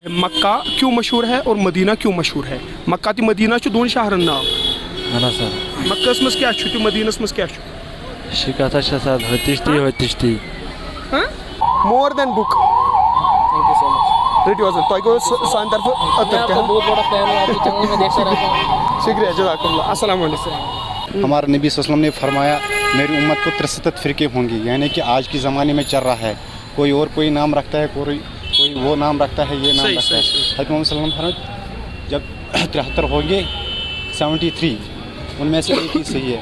मक्का क्यों मशहूर है और मदीना क्यों मशहूर है? मक्का ती मदीना छु दोन शहरन नाव मक्कास मस क्या छु मदीनस मस क्या छु शिकाता शसाद होतिश्ती more than book thank you so much. रेट वाज तो को सान तरफ मैं आपका बहुत बड़ा फैन हूँ, आपके चैनल में देखता रहता हूँ। शुक्रिया जज़ाकल्लाह। अस्सलाम वालेकुम। हमारे नबी सल्लल्लाहु अलैहि वसल्लम ने फरमाया मेरी उम्मत को 63 फ़िरके होंगी, यानी कि आज के ज़माने में चल रहा है कोई और कोई नाम रखता है, कोई वो नाम रखता है, ये नाम सही, रखता है। सही, सही। हज़रत मोहम्मद सल्लल्लाहु अलैहि वसल्लम जब 73 होंगे 73 उनमें से एक ही सही है।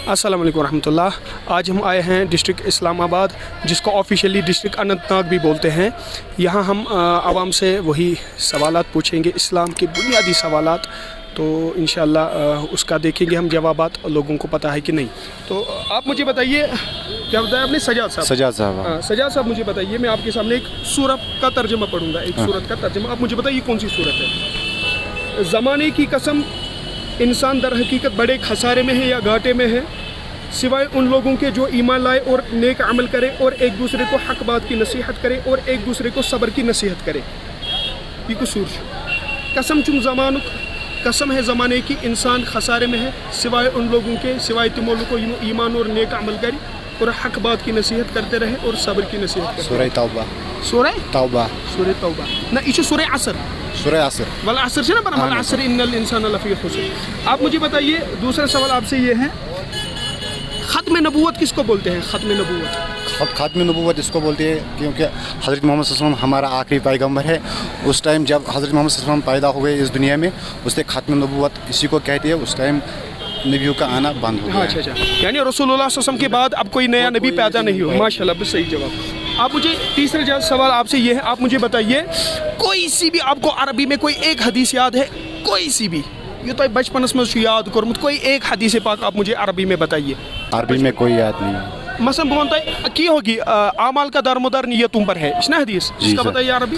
अस्सलाम वालेकुम रहमतुल्लाह। आज हम आए हैं डिस्ट्रिक्ट इस्लामाबाद, जिसको ऑफिशियली डिस्ट्रिक्ट अनंतनाग भी बोलते हैं। यहाँ हम आवाम से वही सवालात पूछेंगे, इस्लाम के बुनियादी सवालात। तो इंशाअल्लाह उसका देखेंगे हम जवाबात, लोगों को पता है कि नहीं। तो आप मुझे बताइए, क्या बताया आपने? सजाद साहब। सजाद साहब। हाँ, सजाद साहब मुझे बताइए, मैं आपके सामने एक सूरत का तर्जमा पढ़ूंगा, एक सूरत का तर्जमा। आप मुझे बताइए कौन सी सूरत है? ज़माने की कसम, इंसान दर हकीकत बड़े खसारे में है या घाटे में है, सिवाय उन लोगों के जो ईमान लाए और नेक अमल करे और एक दूसरे को हक बात की नसीहत करे और एक दूसरे को सब्र की नसीहत करे। ये कसूर कसम चुम ज़मानु, कसम है ज़माने की इंसान खसारे में है, सिवाय उन लोगों के, सिवाय तुम लोगों को ईमान और नेक अमल करे और हक बात की नसीहत करते रहे और सब्र की नसीहत करे। सूरह तौबा। सूरह तौबा। सूरह तौबा ना, इसे सूरह असर। सूरह असर। वल असर से ना बना, वल असर इन्नल इंसान लफी खुसर। आप मुझे बताइए, दूसरा सवाल आपसे ये है, ख़त्म नबूवत किसको बोलते हैं? ख़त्म नबूवत। ख़त्म नबूवत इसको बोलते हैं क्योंकि हज़रत मोहम्मद सल्लल्लाहु अलैहि वसल्लम हमारा आखिरी पैगंबर है। उस टाइम जब हज़रत मोहम्मद सल्लल्लाहु अलैहि वसल्लम पैदा हुए इस दुनिया में, उससे ख़त्म नबूवत इसी को कहते हैं। उस टाइम नबियों का आना बंद हो गया। हाँ, अच्छा, यानी रसूलुल्लाह सल्लल्लाहु अलैहि वसल्लम के बाद अब कोई नया नबी पैदा नहीं हुआ। माशाल्लाह, बस सही जवाब। आप मुझे तीसरा सवाल आपसे ये है, आप मुझे बताइए, कोई सी भी आपको अरबी में कोई एक हदीस याद है? कोई सी भी, ये तो बचपन में याद कर, कोई एक हदीस पाक आप मुझे अरबी में बताइए। अरबी में कोई याद नहीं है। मसलन बोलता है की होगी आमाल का दारमोदार नियतों पर है, इसना हदीस, इसका बताइए अरबी।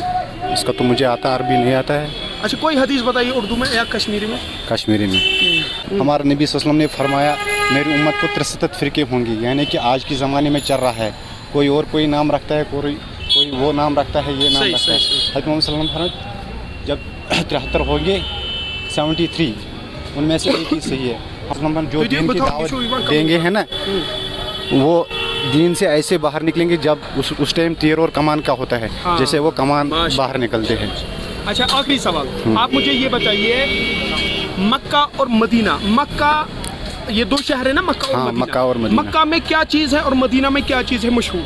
इसका तो मुझे आता, अरबी नहीं आता है। अच्छा, कोई हदीस बताइए उर्दू में या कश्मीरी में। कश्मीरी में हमारे नबी सल्लल्लाहु अलैहि वसल्लम ने फरमाया मेरी उम्मत को 63 फ़िरके होंगी, यानी कि आज के ज़माने में चल रहा है कोई और कोई नाम रखता है, कोई वो नाम रखता है, ये नाम रखता है। हज़रत मोहम्मद सल्लल्लाहु अलैहि वसल्लम जब 73 होंगे 73 उनमें से एक ही सही है। जो दीन की दावत देंगे है ना, वो दीन से ऐसे बाहर निकलेंगे जब उस टाइम तीर और कमान का होता है। हाँ, जैसे वो कमान बाहर निकलते हैं। अच्छा, आखिरी सवाल आप मुझे ये बताइए, मक्का और मदीना, मक्का ये दो शहर है ना, मक्का और मदीना। मक्का और मदीना। मक्का में क्या चीज़ है और मदीना में क्या चीज़ है मशहूर?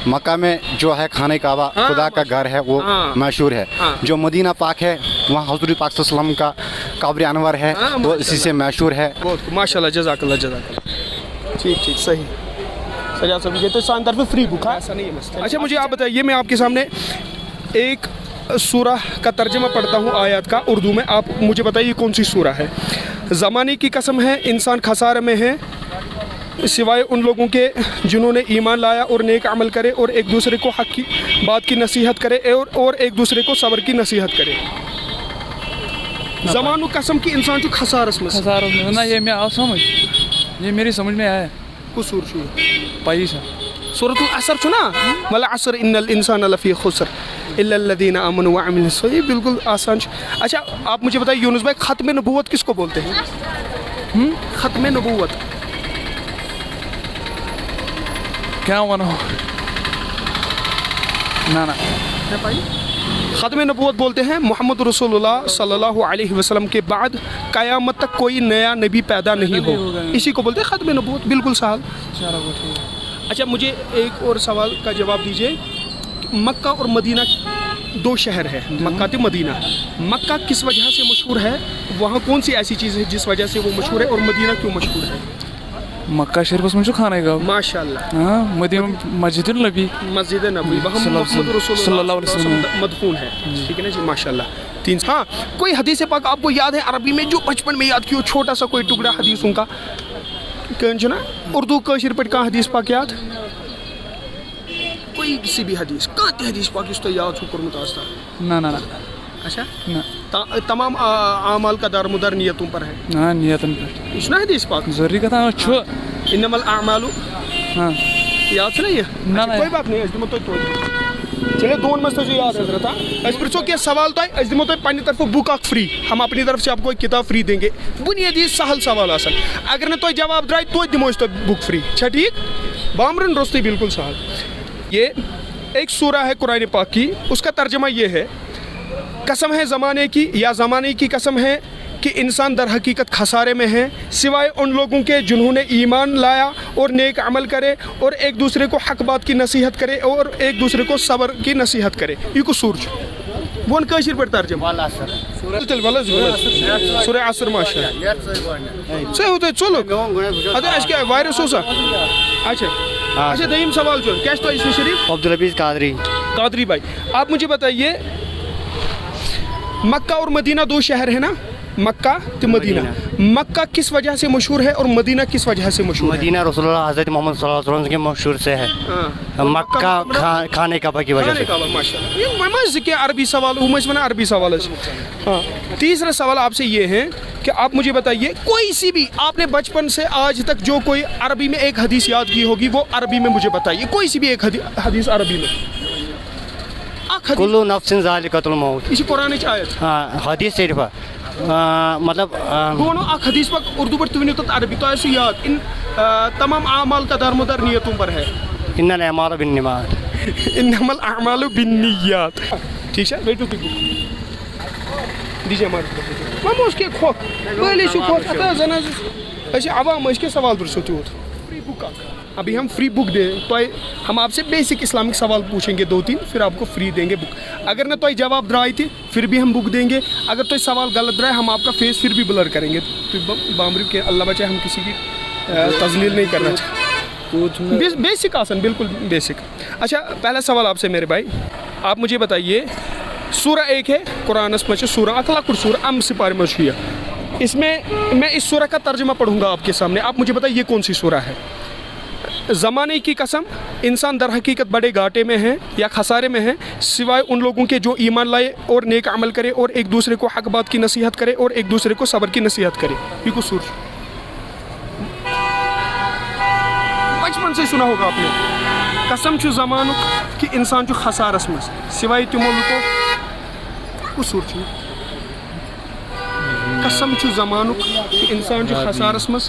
मक्का में जो है खाने काबा, खुदा का घर है, वो मशहूर है। जो मदीना पाक है वहाँ हुज़ूर पाक सल्लल्लाहु अलैहि वसल्लम का कब्र अनवर है, वो इसी से मशहूर है। बहुत माशाल्लाह, जज़ाकल्लाह जज़ाकल्लाह। ठीक, सही। सजा सब ये तो शान तरफ फ्री बुक है, ऐसा नहीं है मसला। अच्छा, मुझे आप बताइए, मैं आपके सामने एक सूरह का तर्जमा पढ़ता हूँ आयत का उर्दू में, आप मुझे बताइए कौन सी सूरह है? ज़माने की कसम है, इंसान खसारे में है, सिवाय उन लोगों के जिन्होंने ईमान लाया और नेक अमल करे और एक दूसरे को हक की बात की नसीहत करे और एक दूसरे को सब्र की नसीहत करे। ज़मानु कसम की इंसान जो खसारस में ना, ये मैं आओ समझ, ये मेरी समझ में आया। कसूर छू पैसा सूरत असर छुना, वल असर इन्नल इंसान लफी खुसर इल्लल्लज़ीना आमनु व अमिलुस सॉलिहात, बिल्कुल आसान। अच्छा, आप मुझे बताइए यूनुस भाई, ख़त्म नबूवत किसको बोलते हैं? ख़त्म नबूवत क्या हुआ ना? ख़त्म नबूवत बोलते हैं मोहम्मद रसूलुल्लाह सल्लल्लाहु अलैहि वसल्लम के बाद क़यामत तक कोई नया नबी पैदा नहीं हो, इसी को बोलते हैं ख़त्म नबूवत। बिल्कुल सही। अच्छा, मुझे एक और सवाल का जवाब दीजिए, मक्का और मदीना दो शहर है, मक्का तो मदीना। मक्का किस वजह से मशहूर है? वहाँ कौन सी ऐसी चीज़ है जिस वजह से वो मशहूर है, और मदीना क्यों मशहूर है? मक्का शरीफ में खाने का माशाल्लाह। हाँ, मदीना मस्जिद नबी, मस्जिद नबी, वहाँ मोहम्मद रसूलुल्लाह सल्लल्लाहु अलैहि वसल्लम मदफून है। ठीक है ना जी, माशाल्लाह। तीन। हाँ, कोई हदीस पाक आपको याद है अरबी में जो बचपन में याद किया, छोटा सा कोई टुकड़ा हदीसों का? कौन ना उर्दू कशीर पे कहाँ हदीस पाक याद? कोई किसी भी हदीस कहाँ हदीस पाक इस तो याद हो कर मुतास्ता ना ना ना अच्छा ना तमाम आमाल का दारमुदार नियतों पर है. हाँ नियतन पे सुना है हदीस पाक ज़रूरी कथा छु इन्नमल आमालु हाँ याद से नहीं है. ना, अच्छा, ना. कोई बात नहीं अस दिमो तो चलिए दोन मस्त जो याद हजरत अस पृछो क्या सवाल तो अस दिमो तो पन्नी तरफ बुक अख फ्री हम अपनी तरफ से आपको एक किताब फ्री देंगे बुनियादी सहल सवाल आसन अगर न तो जवाब द्राय तो दिमो तो बुक फ्री अच्छा ठीक बामरन रोस्ती बिल्कुल सहल. ये एक सूरा है कुरान पाक की उसका तर्जमा ये है कसम है ज़माने की या ज़माने की कसम है कि इंसान दर हकीकत खसारे में है सिवाय उन लोगों के जिन्होंने ईमान लाया और नेक अमल करे और एक दूसरे को हक बात की नसीहत करे और एक दूसरे को सब्र की नसीहत करे. ये को सूरज वन कशीर पर तर्जमा सूरह असर माशाअल्लाह से होते चलो अरे आज क्या वायरस हो सा. अच्छा अच्छा दहीम सवाल जो क्या तो इसमें शरीफ अब्दुल हफीज़ कादरी भाई आप मुझे बताइए मक्का और मदीना दो शहर है ना मक्का तो मदीना मक्का किस वजह से मशहूर है और मदीना किस वजह से मशहूर है. मदीना रसूलुल्लाह हज़रत मोहम्मद सल्लल्लाहु अलैहि वसल्लम के मशहूर से है. मक्का खाने काबा की वजह से. माशाअल्लाह ये मज़ के अरबी सवाल उमस अरबी सवाल. हाँ तीसरा सवाल आपसे ये है कि आप मुझे बताइए कोई सी भी आपने बचपन से आज तक जो कोई अरबी में एक हदीस याद की होगी वो अरबी में मुझे बताइए कोई सी भी एक हदीस अरबी में. कुल्लु नफ्सिन ज़ालिक़तुल मौत. इसी कुरान की आयत. हाँ हदीस शरीफ मतलब दोनों हदीस पर उर्दू पर तुमने तो अरबी तो ऐसे याद इन तमाम आमाल का दारमुदार नियतों पर है. इन्नल अमालु बिन्नियात इन्नमल अमालु बिन्नियात. ठीक है बेटू की दीजिए हमारे मामू उसके खोख पहले से खोख आता जना ऐसे आवाम इसके सवाल पर सोचो फ्री बुक अभी हम फ्री बुक दे तो हम आपसे बेसिक इस्लामिक सवाल पूछेंगे 2-3 फिर आपको फ्री देंगे बुक. अगर ना तो जवाब द्राई थे फिर भी हम बुक देंगे अगर तो सवाल गलत रहा हम आपका फेस फिर भी ब्लर करेंगे. तो बामरी के अल्लाह बचाए हम किसी की तजलील नहीं करना चाहते. बेसिक आसन बिल्कुल बेसिक. अच्छा पहला सवाल आपसे मेरे भाई आप मुझे बताइए सूरा एक है कुरान में सूरा अखलाकुर सूरा अम सिपार मशहिया इसमें मैं इस सूरा का तर्जुमा पढ़ूंगा आपके सामने आप मुझे बताइए कौन सी सूरा है. ज़माने की कसम इंसान दर हकीकत बड़े घाटे में है या खसारे में है सिवाय उन लोगों के जो ईमान लाए और नेक अमल करे और एक दूसरे को हक बात की नसीहत करे और एक दूसरे को सब्र की नसीहत करे. ये को सूरज बचपन से सुना होगा आपने कसम चु ज़मानु कि इंसान जो खसारस में सिवाय तुम को सूरज कसम चु ज़मानु कि इंसान जो खसारस में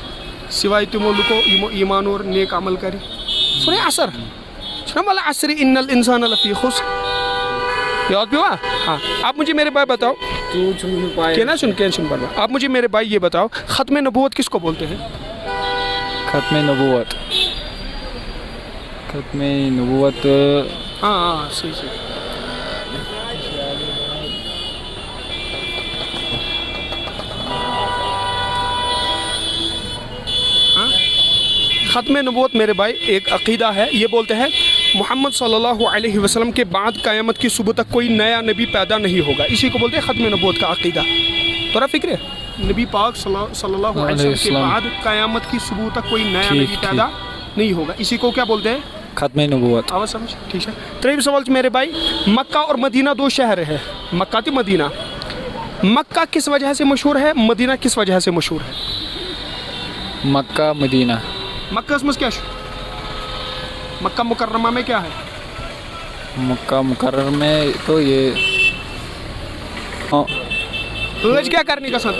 सिवाय तुमो लुको ईमान और नेक अमल करे. सुने असर वाला असर इन्नल इंसान लफी खुस्र याद भी हुआ. हाँ आप मुझे मेरे भाई बताओ क्या सुन पर आप मुझे मेरे भाई ये बताओ ख़त्म नबूवत किसको बोलते हैं. ख़त्म नबूवत हाँ सही ख़त्म नबूवत मेरे भाई एक अक़ीदा है. ये बोलते हैं मोहम्मद सल्लल्लाहु अलैहि वसल्लम के बाद क़यामत की सुबह तक कोई नया नबी पैदा नहीं होगा. इसी को बोलते हैं ख़त्म नबूवत का अक़ीदा. थोड़ा फिक्र है नबी पाक सल्लल्लाहु अलैहि वसल्लम के बाद क़यामत की सुबह तक कोई नया नबी पैदा नहीं होगा. इसी को क्या बोलते हैं ख़त्म नबूवत. आवाज़ समझ ठीक है. तीसरा सवाल मेरे भाई मक्का और मदीना दो शहर है मक्का तो मदीना. मक्का किस वजह से मशहूर है मदीना किस वजह से मशहूर है. मक्का मदीना मक्का में क्या मक्का मुकर्रमा में क्या है. मक्का मुकर्रम में तो ये आज क्या करने का साथ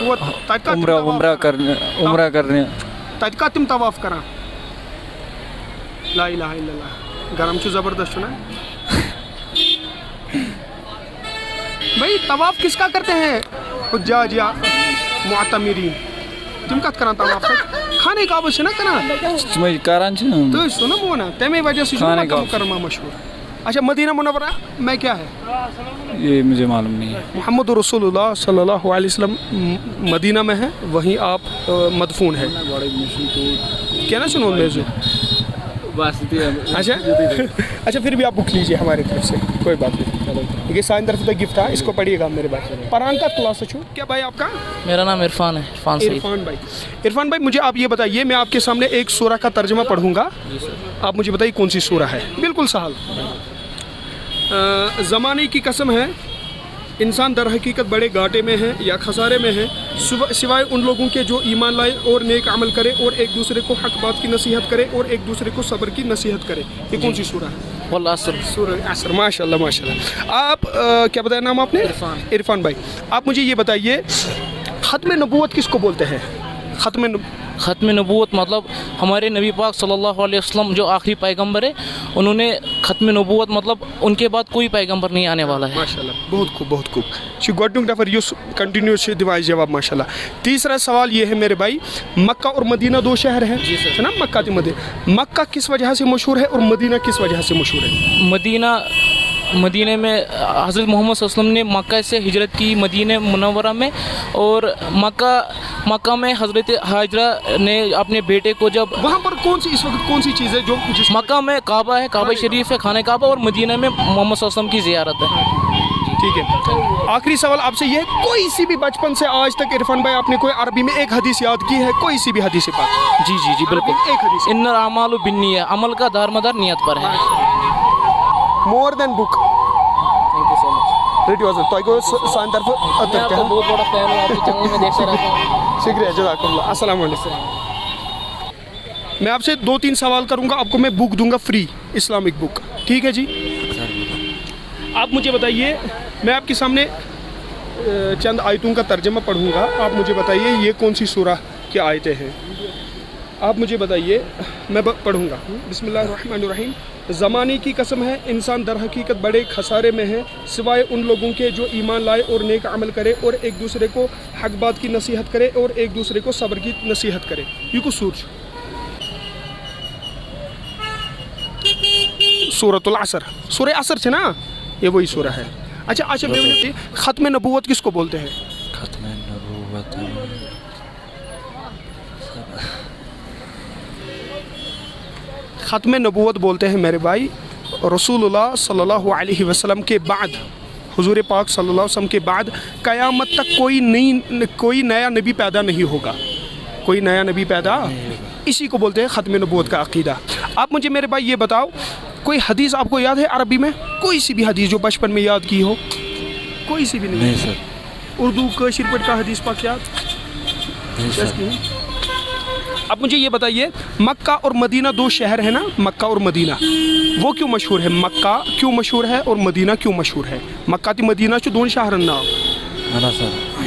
उम्रा करने तजका तुम तवाफ करा ला इलाहा इल्लल्लाह गरम से ज़बरदस्त ना भाई. तवाफ किसका करते हैं हुज्जाज या मुअतमिरीन तुम कत करा तवाफ खाने का अवश्य ना करा करान तो सुनो वो ना तमे वजह से मक्का मुकर्रमा मशहूर. अच्छा मदीना मुनव्वरा में क्या है ये मुझे मालूम नहीं है. मोहम्मद रसूलुल्लाह सल्लल्लाहु अलैहि वसल्लम मदीना में है वहीं आप मदफून है. क्या ना सुनो मेरे अच्छा फिर भी आप बुक लीजिए हमारी तरफ से कोई बात नहीं. ये साइन तरफ गिफ्ट था इसको पढ़िएगा मेरे भाई. परान का क्लास छू क्या भाई आपका. मेरा नाम इरफान है. इरफान भाई मुझे आप ये बताइए मैं आपके सामने एक सूरा का तर्जुमा पढ़ूंगा आप मुझे बताइए कौन सी सूरा है. बिल्कुल सहल. ज़माने की कसम है इंसान दर हकीकत बड़े घाटे में है या खसारे में है सिवाय उन लोगों के जो ईमान लाए और नेक अमल करे और एक दूसरे को हक बात की नसीहत करे और एक दूसरे को सब्र की नसीहत करे। ये कौन सी सूरह है? वल असर। सूरह असर। माशाल्लाह माशाल्लाह। आप क्या बताया नाम आपने? इरफान भाई। आप मुझे ये बताइए ख़त्म नबूवत किसको बोलते हैं? ख़त्म नबूवत मतलब हमारे नबी पाक सल्लल्लाहु अलैहि वसल्लम जो आखिरी पैगंबर है, उन्होंने ख़त्म नबूवत मतलब उनके बाद कोई पैगंबर नहीं आने वाला है। माशाल्लाह बहुत खूब बहुत खूब। शी गोडुंग नफर यूस कंटिन्यूस दिवाइस जवाब माशाल्लाह। तीसरा सवाल ये है मेरे भाई, मक्का और मदीना दो शहर हैं है ना, मक्का तो मदीना। मक्का किस वजह से मशहूर है और मदीना किस वजह से मशहूर है? मदीने में हज़रत मोहम्मद सल्लल्लाहु अलैहि वसल्लम ने मक्का से हिजरत की मदीने मुनव्वरा में, और मक्का में हज़रत हाजरा ने अपने बेटे को जब वहाँ पर इस वक्त कौन सी चीज़ है जो मक्का में काबा है, काबा शरीफ है, खाने काबा, और मदीना में मोहम्मद सल्लल्लाहु अलैहि वसल्लम की ज़ियारत है। ठीक है। आखिरी सवाल आपसे ये है, कोई सी भी बचपन से आज तक इरफान भाई आपने कोई अरबी में एक हदीस याद की है? कोई सी भी हदीस पाक? जी बिल्कुल, एक हदीस। इन्नल अमालु बिन्निय्यात, अमल का दारमदार नियत पर है। मोर than book. Thank you so much. Ready was तो को सान तरफ मैं आपका बहुत बड़ा फैन हूँ, आपके चैनल में देखता रहता हूँ। शुक्रिया जज़ाकल्लाह। अस्सलाम वालेकुम। मैं आपसे 2-3 सवाल करूंगा, आपको मैं बुक दूंगा फ्री, इस्लामिक बुक, ठीक है जी? आप मुझे बताइए, मैं आपके सामने चंद आयतों का तर्जमा पढ़ूंगा, आप मुझे बताइए ये कौन सी सूरह की आयतें हैं। आप मुझे बताइए, मैं पढ़ूंगा। बिस्मिल्लाहिर्रहमानिर्रहीम। ज़माने की कसम है, इंसान दर हकीकत बड़े खसारे में है सिवाय उन लोगों के जो ईमान लाए और नेक अमल करे और एक दूसरे को हक बात की नसीहत करे और एक दूसरे को सब्र की नसीहत करे। ये कुछ सूरतुल असर, सूरह असर से ना, ये वही सूरह है। अच्छा, ख़त्म नबूवत किसको बोलते हैं? ख़त्म नबूवत ख़त्म नबूवत बोलते हैं मेरे भाई रसूलुल्लाह सल्लल्लाहु अलैहि वसल्लम के बाद, हुजूर पाक सल्लल्लाहु अलैहि वसल्लम के बाद क़यामत तक कोई नया नबी पैदा नहीं होगा, कोई नया नबी पैदा, इसी को बोलते हैं ख़त्म नबूवत का अक़ीदा। आप मुझे मेरे भाई ये बताओ, कोई हदीस आपको याद है अरबी में? कोई सी भी हदीस जो बचपन में याद की हो? कोई सी भी नहीं सर। उर्दू कशीर पट का हदीस पाक याद? अब मुझे ये बताइए, मक्का और मदीना दो शहर है ना, मक्का और मदीना, वो क्यों मशहूर है? मक्का क्यों मशहूर है और मदीना क्यों मशहूर है? मक्का तो मदीना चो दोन शहरन नाव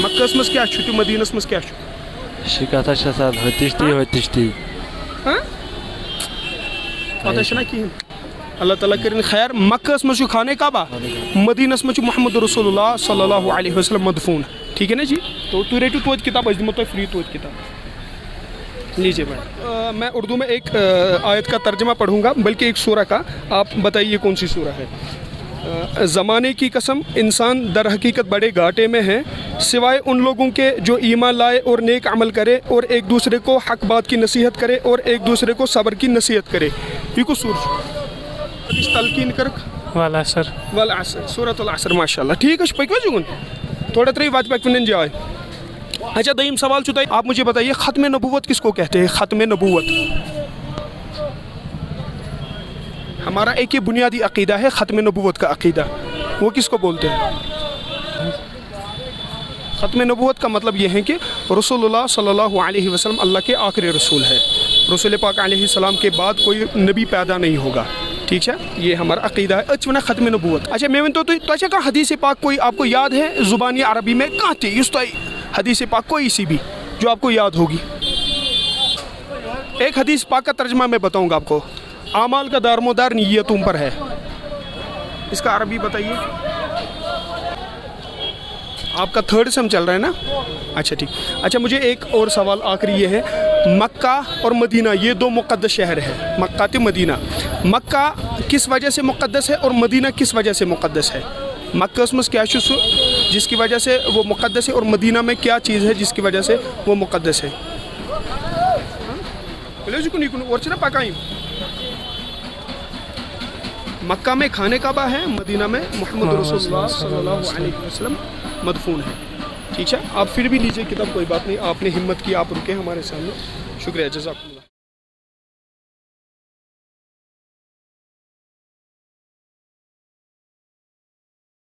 मक्कास मस क्या छु, मदीनस मस क्या छु? शिकाता शसाद होतिश्ती हाँ पता छना कि अल्लाह ताला करिन खैर। मक्कास मस खाने काबा, मदीनस मस मोहम्मद रसूलुल्लाह सल्लल्लाहु अलैहि वसल्लम मदफून, ठीक है ना जी? तो तू रेटू तो किताब अजदी मतलब फ्री तो किताब लीजिए भाई। मैं उर्दू में एक आयत का तर्जमा पढ़ूंगा, बल्कि एक सूरह का। आप बताइए कौन सी सूरह है। ज़माने की कसम, इंसान दर हकीकत बड़े घाटे में है सिवाय उन लोगों के जो ईमान लाए और नेक अमल करे और एक दूसरे को हक बात की नसीहत करे और एक दूसरे को सब्र की नसीहत करे। ये को तलकीन करक वाल असर सूरतुल असर। माशाल्लाह, ठीक है पकवे जुगन थोड़ा त्री बात पकवन जाए। अच्छा, दईम सवाल चुताई, आप मुझे बताइए ख़त्म नबूवत किसको कहते हैं? ख़त्म नबूवत हमारा एक ही बुनियादी अक़ीदा है, ख़त्म नबूवत का अक़ीदा, वो किसको बोलते हैं? ख़त्म नबूवत का मतलब ये है कि रसूलुल्लाह सल्लल्लाहु अलैहि वसल्लम अल्लाह के आखिरी रसूल है, रसूल पाक अलैहि सलाम के बाद कोई नबी पैदा नहीं होगा, ठीक है? ये हमारा अक़ीदा है। अच्छा, ख़त्म नबूवत। अच्छा मैं तो अच्छा का हदीस पाक कोई आपको याद है ज़ुबानी अरबी में कहाँ थी? इस हदीस पाक कोई सी भी जो आपको याद होगी? एक हदीस पाक का तर्जमा मैं बताऊंगा आपको। आमाल का दारमोदार नियतों पर है, इसका अरबी बताइए। आपका थर्ड सेम चल रहा है ना? अच्छा ठीक। अच्छा, मुझे एक और सवाल आखिरी ये है, मक्का और मदीना ये दो मुक़द्दस शहर है, मक्का तो मदीना। मक्का किस वजह से मुक़द्दस है और मदीना किस वजह से मुक़द्दस है? मक्का उसमें क्या जिसकी वजह से वो मुक़द्दस है और मदीना में क्या चीज़ है जिसकी वजह से वो मुक़द्दस है? मक्का में खाने काबा है, मदीना में मोहम्मद रसूलुल्लाह सल्लल्लाहु अलैहि वसल्लम मदफून है, ठीक है? आप फिर भी लीजिए किताब, कोई बात नहीं, आपने हिम्मत की, आप रुके हमारे सामने, शुक्रिया, जज़ाकल्लाह।